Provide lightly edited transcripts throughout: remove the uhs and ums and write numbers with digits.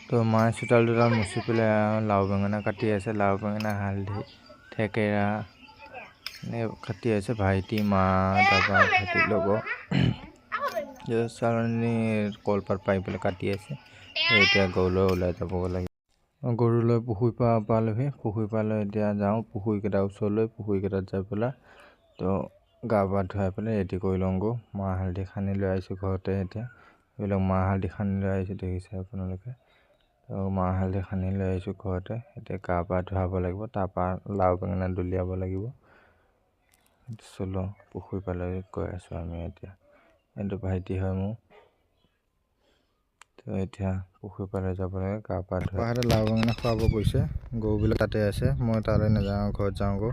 তো মায়ে চোতাল মুচি পেলাই লাও বেঙেনা কাটি আছে। লাও বেঙেনা হালধি থেকেৰা কাটি আছে ভাইটি মা তাৰপৰা ভাইটিৰ লগত চালনী কলপাত পাৰি পেলাই কাটি আছে। এতিয়া গৰুলৈ ওলাই যাবগৈ লাগে। গৰুলৈ পুখুৰী পালেহি। পুখুৰী পালৈ এতিয়া যাওঁ পুখুৰীকেইটাৰ ওচৰলৈ। পুখুৰীকেইটাত যাই পেলাই তো গা পা ধুৱাই পেলাই ৰেডি কৰি লওঁগৈ। মাহ হালধি সানি লৈ আহিছোঁ ঘৰতে। এতিয়া এইবিলাক মাহ হালধি সানি লৈ আহিছোঁ দেখিছে আপোনালোকে। তো মাহ হালধি সানি লৈ আহিছোঁ ঘৰতে। এতিয়া গা পা ধুৱাব লাগিব, তাৰপৰা লাও বেঙেনা দলিয়াব লাগিব। চলো পুখুৰী পালৈ গৈ আছোঁ আমি এতিয়া। এইটো ভাইটি হয় মোৰ। তো এতিয়া পুখুৰী পালৈ যাব লাগে, গা পা ধুৱাই। পাহাৰতে লাও বেঙেনা খুৱাব গৈছে। গৰুবিলাক তাতে আছে, মই তালৈ নাযাওঁ, ঘৰত যাওঁগৈ।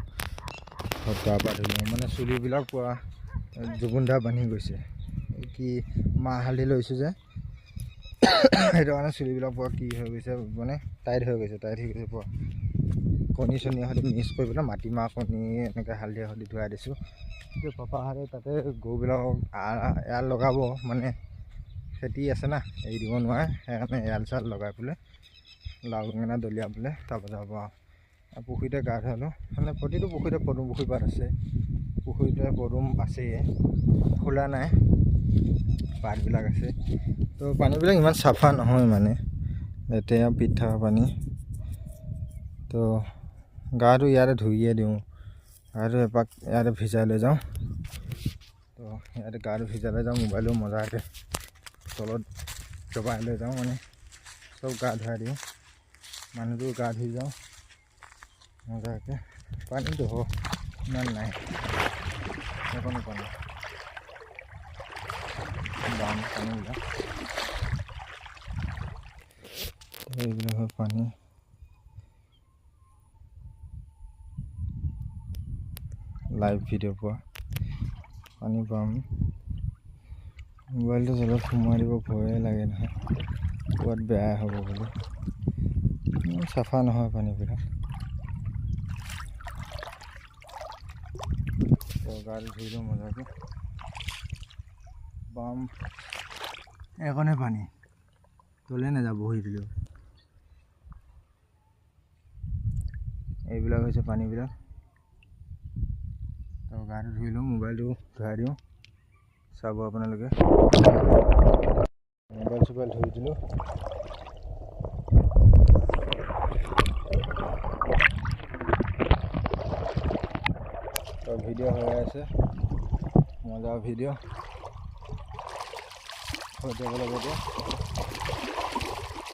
ঘৰত গা পা ধুই লওঁ। মানে চুলিবিলাক পুৰা জুবুন্ধা বান্ধি গৈছে। কি মাহ হালধি লৈছোঁ যে সেইটো কাৰণে চুলিবিলাক পুৰা কি হৈ গৈছে, মানে টাইট হৈ গৈছে পুৰা। কণী চণী সৈতে মিক্স কৰি পেলাই মাটিমাহ কণী এনেকৈ হালধি ধুৱাই দিছোঁ। কিন্তু পাপাহঁতে তাতে গৰুবিলাকক এৰাল লগাব, মানে খেতি আছে না, এৰি দিব নোৱাৰে। সেইকাৰণে এৰাল চেৰাল লগাই পেলাই লাও বেঙেনা দলিয়াবলৈ তাৰপৰা যাব আৰু পুখুৰীতে গা ধুৱালোঁ। মানে প্ৰতিটো পুখুৰীতে পদুম পুখুৰী পাত আছে। পুখুৰীতে পদুম আছেই, খোলা নাই, পাতবিলাক আছে। তো পানীবিলাক ইমান চাফা নহয়, মানে লেতেৰা পিঠ থকা পানী। তো গাটো ইয়াতে ধুইয়ে দিওঁ। গাটো এপাক ইয়াতে ভিজাই লৈ যাওঁ। তো ইয়াতে গাটো ভিজাই লৈ যাওঁ। মোবাইলো মজাকৈ তলত দবাই লৈ যাওঁ, মানে চব গা ধুৱাই দিওঁ। মানুহটো গা ধুই যাওঁ মজাকৈ। পানীটো ইমান নাই, অকণো পানী দাম পানীবিলাক। এইবিলাক হয় পানী। লাইভ ভিডিঅ' পোৱা পানী পাম। মোবাইলটো জলত সোমোৱাই দিব ভয়ে লাগে নহয়, ক'ৰবাত বেয়া হ'ব বুলি। ইমান চাফা নহয় পানীবিলাক। গাড়ী ধুই দিওঁ মজাকৈ। বাম এখনে পানী, তলে নাযাব বহি দিলেও। এইবিলাক হৈছে পানীবিলাক। তো গাটো ধুই লওঁ, মোবাইলটো ধুৱাই দিওঁ, চাব আপোনালোকে। মোবাইল চোবাইল ধুই দিলোঁ। তো ভিডিঅ' হৈ আছে, মজা ভিডিঅ' হৈ যাব লাগিব এতিয়া।